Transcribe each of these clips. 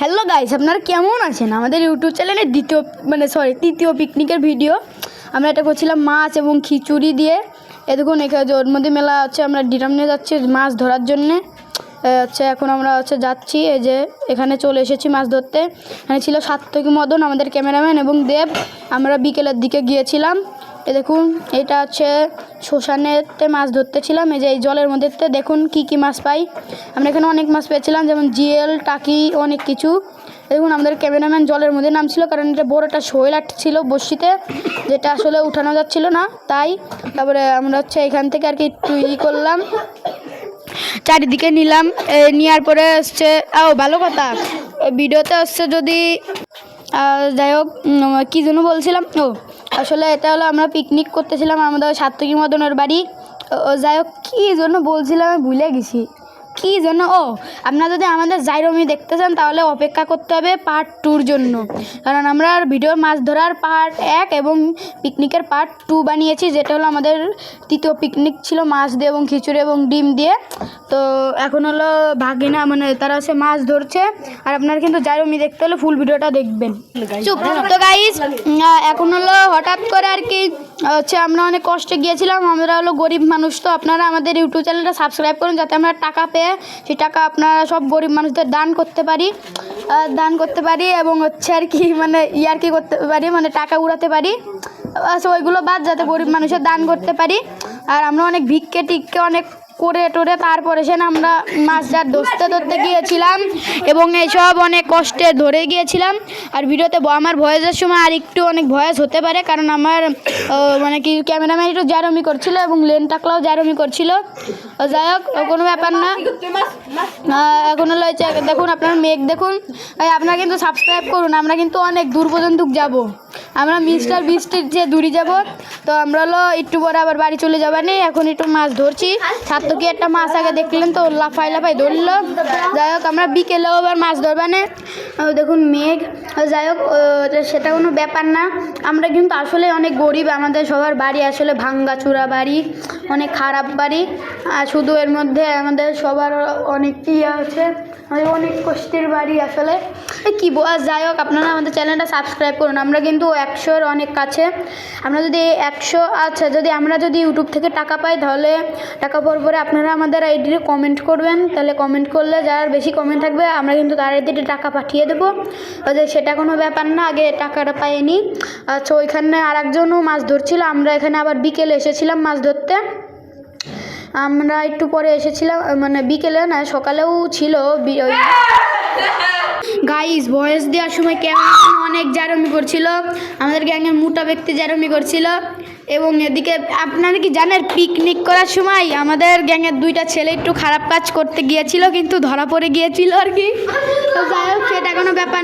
Hello guys, আপনারা কেমন আছেন? আমাদের ইউটিউব চ্যানেলে তৃতীয় পিকনিকের ভিডিও আমরা এটা করছিলাম মাছ এবং খিচুড়ি দিয়ে। এ দেখুন, এখানে ওর মধ্যে মেলা হচ্ছে, আমরা ডিরাম নিয়ে যাচ্ছি মাছ ধরার জন্যে। এখন আমরা যাচ্ছি, এই যে এখানে চলে এসেছি মাছ ধরতে। এখানে ছিল সাত্তকী মদন, আমাদের ক্যামেরাম্যান, এবং দেব। আমরা বিকেলের দিকে গিয়েছিলাম। দেখুন, এটা হচ্ছে শ্মশানেতে মাছ ধরতেছিলাম। এই যে এই জলের মধ্যে দেখুন কি মাছ পাই। আমরা এখানে অনেক মাছ পেয়েছিলাম, যেমন জিএল, টাকি, অনেক কিছু। দেখুন, আমাদের ক্যামেরাম্যান জলের মধ্যে নামছিল, কারণ এটা বড় একটা শৈল ছিল বড়শিতে, যেটা আসলে উঠানো যাচ্ছিল না, তাই। তারপরে আমরা এখান থেকে আর কি একটু করলাম, চারিদিকে নিলাম। নেওয়ার পরে ভালো কথা ভিডিওতে যদি যাই হোক, কী জন্য বলছিলাম, আসলে এটা হলো আমরা পিকনিক করতেছিলাম আমাদের সাত্তকী মদনের বাড়ি। যাই হোক, কী জন্য বলছিলাম আমি ভুলে গেছি, কী জন্য। আপনারা যদি আমাদের জাইরমি দেখতে চান তাহলে অপেক্ষা করতে হবে পার্ট 2-র জন্য, কারণ আমরা ভিডিওর মাছ ধরার পার্ট 1 এবং পিকনিকের পার্ট 2 বানিয়েছি, যেটা হলো আমাদের তৃতীয় পিকনিক ছিল মাছ দিয়ে এবং খিচুড়ি এবং ডিম দিয়ে। তো এখন হলো ভাগিনা তারা মাছ ধরছে, আর আপনারা কিন্তু জাইরমি দেখতে হলে ফুল ভিডিওটা দেখবেন। তো গাইস, এখন হলো হঠাৎ করে আর কি আমরা অনেক কষ্টে গিয়েছিলাম, আমরা হলো গরিব মানুষ। তো আপনারা আমাদের ইউটিউব চ্যানেলটা সাবস্ক্রাইব করুন, যাতে আমরা টাকা পেয়ে সেই টাকা আপনারা সব গরিব মানুষদের দান করতে পারি এবং আর কি কি করতে পারি, টাকা উড়াতে পারি। ওইগুলো বাদ, যাতে গরিব মানুষের দান করতে পারি। আর আমরা অনেক ভিক্ষে টিক্ষে অনেক করে টোরে তারপরে আমরা মাছ ধরতে গিয়েছিলাম, এবং এইসব অনেক কষ্টে ধরে গিয়েছিলাম। আর ভিডিওতে আমার ভয়েসের সময় আর একটু অনেক ভয়েস হতে পারে, কারণ আমার ক্যামেরাম্যান একটু জারমি করছিল এবং লেন টাকলাও জারমি করছিল। যাই হোক, কোনো ব্যাপার না। এখন হলো দেখুন, আপনার মেঘ দেখুন। আপনারা কিন্তু সাবস্ক্রাইব করুন, আমরা কিন্তু অনেক দূর পর্যন্ত যাব। আমরা মিস্টার বিস্টের যে দূরে যাব। তো আমরা হলো একটু পরে আবার বাড়ি চলে যাবানি। এখন একটু মাছ ধরছি। সাত্তকী একটা মাছ আগে দেখলেন তো, লাফাই ধরল। যাই হোক, আমরা বিকেলেও আবার মাছ ধরবানে। দেখুন মেঘ। যাই হোক, সেটা কোনো ব্যাপার না। আমরা কিন্তু আসলে অনেক গরিব, আমাদের সবার বাড়ি আসলে ভাঙ্গাচুরা বাড়ি, অনেক খারাপ বাড়ি। আর শুধু এর মধ্যে আমাদের সবার অনেক আছে, অনেক কষ্টের বাড়ি আসলে কি বল। যাই হোক, আপনারা আমাদের চ্যানেলটা সাবস্ক্রাইব করুন। আমরা কিন্তু 100-এর অনেক কাছে। আমরা যদি 100 যদি আমরা ইউটিউব থেকে টাকা পাই, তাহলে টাকা পরে আপনারা আমাদের আইডিতে কমেন্ট করবেন। তাহলে কমেন্ট করলে যার বেশি কমেন্ট থাকবে, আমরা কিন্তু তার আইডিতে টাকা পাঠিয়ে দেবো। সেটা কোনো ব্যাপার না, আগে টাকাটা পাইনি। আচ্ছা, ওইখানে আর একজনও মাছ ধরছিল। আমরা এখানে আবার বিকেলে এসেছিলাম মাছ ধরতে। আমরা একটু পরে এসেছিলাম, বিকেলে না, সকালেও ছিল। গাইস, ভয়েস দেওয়ার সময় ক্যামেরাম্যান অনেক জারমি করছিল, আমাদের গ্যাংয়ের মোটা ব্যক্তি জারমি করছিল। এবং এদিকে আপনারা কি জানেন, পিকনিক করার সময় আমাদের গ্যাংয়ের 2টা ছেলে একটু খারাপ কাজ করতে গিয়েছিল, কিন্তু ধরা পড়ে গিয়েছিল আর কি। তো যাই হোক, সেটা কোনো ব্যাপার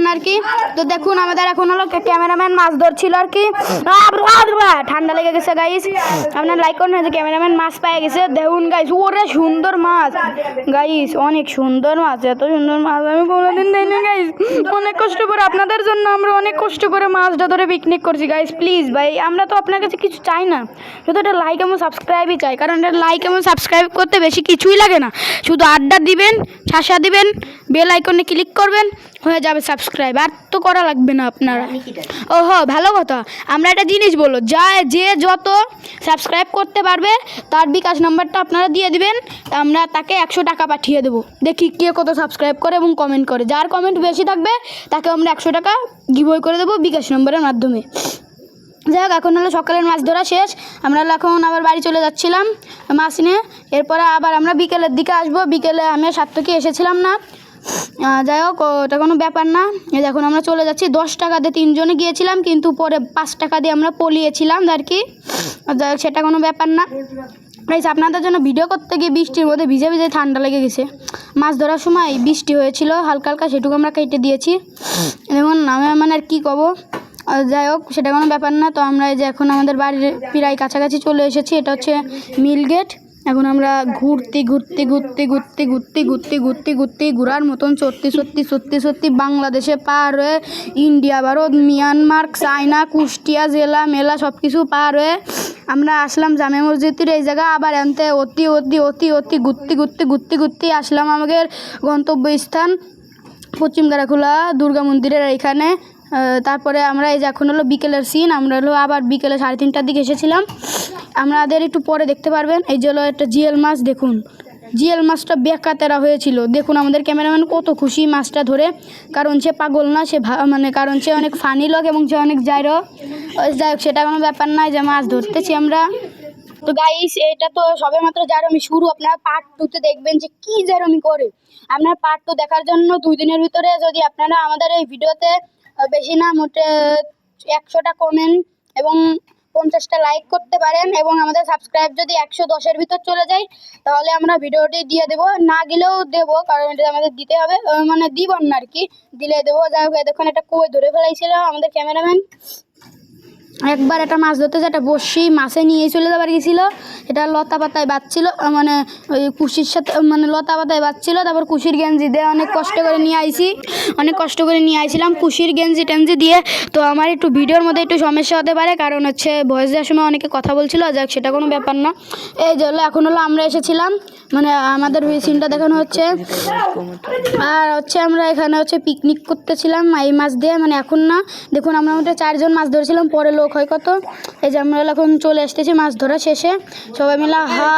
না আর কি। তো দেখুন, আমাদের এখন হলো ক্যামেরাম্যান মাছ ধরছিল আর কি। ঠান্ডা লেগে গেছে গাইস, আপনার লাইক করুন। ক্যামেরাম্যান মাছ পেয়ে গেছে, দেখুন গাইস, ওরে সুন্দর মাছ গাইস, অনেক সুন্দর মাছ। এত সুন্দর মাছ আমি কোনোদিন দেখিনি গাইস। অনেক কষ্ট করে আপনাদের জন্য আমরা অনেক কষ্ট করে মাছটা ধরে পিকনিক করছি গাইস। প্লিজ ভাই, আমরা তো আপনার কাছে কিছু চাই না, শুধু একটা লাইক এবং সাবস্ক্রাইবই চাই। কারণ এটা লাইক এবং সাবস্ক্রাইব করতে বেশি কিছুই লাগে না, শুধু আড্ডা দিবেন, শাসা দিবেন, বেল আইকনে ক্লিক করবেন, হয়ে যাবে সাবস্ক্রাইব। আর তো করা লাগবে না আপনারা। ভালো কথা। আমরা একটা জিনিস বলো, যে যত সাবস্ক্রাইব করতে পারবে তার বিকাশ নাম্বারটা আপনারা দিয়ে দিবেন, আমরা তাকে 100 টাকা পাঠিয়ে দেবো। দেখি কে কত সাবস্ক্রাইব করে এবং কমেন্ট করে। যার কমেন্ট বেশি থাকবে তাকে আমরা 100 টাকা গিভওয়ে করে দেবো বিকাশ নাম্বারের মাধ্যমে। যাই হোক, এখন হলো সকালের মাছ ধরা শেষ। আমরা এখন আবার বাড়ি চলে যাচ্ছিলাম মাছ নিয়ে। এরপরে আবার আমরা বিকেলের দিকে আসবো। বিকেলে আমি সাত্তকী এসেছিলাম না। যাই হোক, ওটা কোনো ব্যাপার না। এখন আমরা চলে যাচ্ছি। 10 টাকা দিয়ে 3 জনে গিয়েছিলাম, কিন্তু পরে 5 টাকা দিয়ে আমরা পলিয়েছিলাম আর কি। যাই হোক, সেটা কোনো ব্যাপার না। গাইস, আপনাদের জন্য ভিডিও করতে গিয়ে বৃষ্টির মধ্যে ভিজে ঠান্ডা লেগে গেছে। মাছ ধরার সময় বৃষ্টি হয়েছিল হালকা হালকা, সেটুকু আমরা কেটে দিয়েছি। দেখুন, আমি আর কি কব। যাই হোক, সেটা কোনো ব্যাপার না। তো আমরা এখন আমাদের বাড়ির প্রায় কাছাকাছি চলে এসেছি। এটা হচ্ছে মিল গেট। এখন আমরা ঘুরতে ঘোরার মতন সত্যি বাংলাদেশে পার হয়ে India, Bharat, Myanmar, China, Kushtia জেলা মেলা সব কিছু পার হয়ে আমরা আসলাম জামে মসজিদের এই জায়গা। আবার আনতে ঘুরতে আসলাম আমাদের গন্তব্যস্থান পশ্চিম গাড়াখোলা দুর্গা মন্দিরের এইখানে। তারপরে আমরা এই যে এখন হলো বিকেলের সিন, আমরা হলো আবার বিকেলে 3:30টার দিকে এসেছিলাম। আমাদের একটু পরে দেখতে পারবেন এই যে হলো একটা জিএল মাছ। দেখুন জিএল মাছটা বেকাতেরা হয়েছিল। দেখুন আমাদের ক্যামেরাম্যান কত খুশি মাছটা ধরে, কারণ সে পাগল না, সে কারণ সে অনেক ফানি লোক এবং সে অনেক যাই হোক সেটা কোনো ব্যাপার নয় যে মাছ ধরতেছি আমরা। তো গাইস এটা তো সবেমাত্র জারমি শুরু, আপনারা পার্ট 2তে দেখবেন যে কি জারমি করে। আপনার পার্ট 2 দেখার জন্য 2 দিনের ভিতরে যদি আপনারা আমাদের এই ভিডিওতে বেশি না মোটে 100টা কমেন্ট এবং 50টা লাইক করতে পারেন এবং আমাদের সাবস্ক্রাইব যদি 110-এর ভিতর চলে যায় তাহলে আমরা ভিডিওটি দিয়ে দেবো, না গেলেও দেবো, কারণ এটা আমাদের দিতে হবে, দিব না আর কি, দিলে দেবো। যাই হোক এতক্ষণ একটা কই ধরে ফেলাইছিল আমাদের ক্যামেরাম্যান। একবার একটা মাছ ধরতে যে একটা বড়শি মাছে নিয়ে চলে যাবার গেছিল, এটা লতা পাতায় বাঁধছিল, ওই কুশির সাথে লতা পাতায় বাঁধছিল। তারপর কুশির গেঞ্জি দিয়ে অনেক কষ্ট করে নিয়ে আইছিলাম কুশির গেঞ্জি দিয়ে। তো আমার একটু ভিডিওর মধ্যে একটু সমস্যা হতে পারে, কারণ হচ্ছে ভয়েস দেওয়ার সময় অনেকে কথা বলছিল, যাক সেটা কোনো ব্যাপার না। এই যে হলো এখন হলো আমরা এসেছিলাম, আমাদের ওই সিনটা দেখানো হচ্ছে। আর হচ্ছে আমরা এখানে হচ্ছে পিকনিক করতেছিলাম এই মাছ দিয়ে, এখন না। দেখুন আমরা মধ্যে 4 জন মাছ ধরেছিলাম, পরে লোক হয় কত। এই যে আমরা এখন চলে আসতেছি মাছ ধরা শেষে, সবাই মিলে হা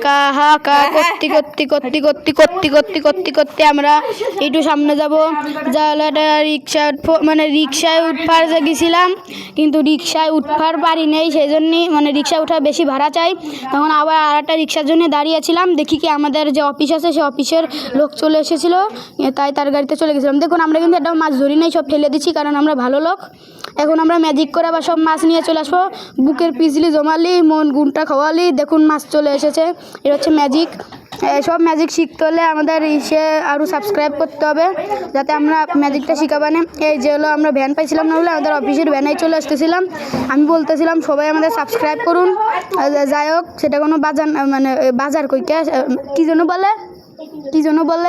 কা করতে আমরা একটু সামনে যাব। যা হলো একটা রিক্সায় উঠবার গেছিলাম, কিন্তু রিক্সায় উঠবার পারি নেই, সেই জন্যই রিক্সায় উঠার বেশি ভাড়া চাই। তখন আবার আর একটা রিক্সার জন্য দাঁড়িয়েছিলাম, দেখি কি আমাদের যে অফিস আছে সেই অফিসের লোক চলে এসেছিলো, তাই তার গাড়িতে চলে গেছিলাম। দেখুন আমরা কিন্তু একটা মাছ ধরি নাই, সব ফেলে দিচ্ছি, কারণ আমরা ভালো লোক। এখন আমরা ম্যাজিক করে আবার সব মাছ নিয়ে চলে আসবো, বুকের পিছলি জমালি, মন গুণটা খাওয়ালি। দেখুন মাছ চলে এসেছে, এটা হচ্ছে ম্যাজিক। সব ম্যাজিক শিখতে হলে আমাদের আরও সাবস্ক্রাইব করতে হবে, যাতে আমরা ম্যাজিকটা শিখাবানে। এই যে হলো আমরা ভ্যান পাইছিলাম না বলে আমাদের অফিসের ভ্যানেই চলে আসতেছিলাম। আমি বলতেছিলাম সবাই আমাদের সাবস্ক্রাইব করুন। যাই হোক সেটা কোনো বাজার কইকে কী জন্য বলে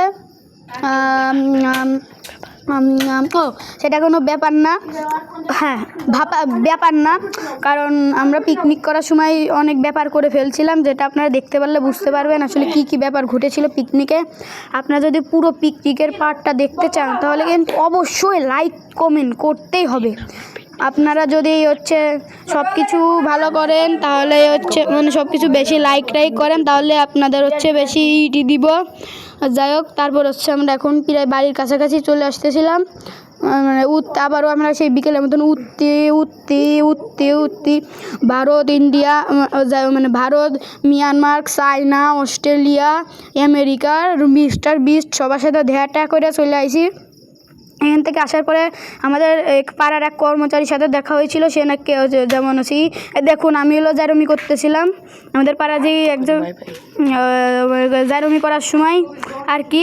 সেটা কোনো ব্যাপার না, হ্যাঁ ব্যাপার না, কারণ আমরা পিকনিক করার সময় অনেক ব্যাপার করে ফেলছিলাম, যেটা আপনারা দেখতে পারলে বুঝতে পারবেন আসলে কি ব্যাপার ঘটেছিল পিকনিকে। আপনারা যদি পুরো পিকনিকের পার্টটা দেখতে চান তাহলে কিন্তু অবশ্যই লাইক কমেন্ট করতেই হবে। আপনারা যদি সব কিছু ভালো করেন তাহলে সব কিছু বেশি লাইক করেন তাহলে আপনাদের বেশি দিব। যাই হোক তারপর আমরা এখন প্রায় বাড়ির কাছাকাছি চলে আসতেছিলাম। আবারও আমরা সেই বিকেলের মতন উঠতে Bharat, India, Bharat, Myanmar, China, Australia, আমেরিকার মিস্টার বিস্ট সবার সাথে দেখা করে চলে আসি। এখান থেকে আসার পরে আমাদের পাড়ার এক কর্মচারীর সাথে দেখা হয়েছিল, সে নাকি যেমন দেখুন আমি হলো জারমি করতেছিলাম আমাদের পাড়া যে একজন জারমি করার সময় আর কি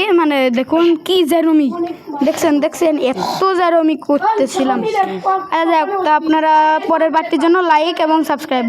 দেখুন কি জারমি দেখছেন এত জারমি করতেছিলাম। আপনারা পরের পার্টির জন্য লাইক এবং সাবস্ক্রাইব।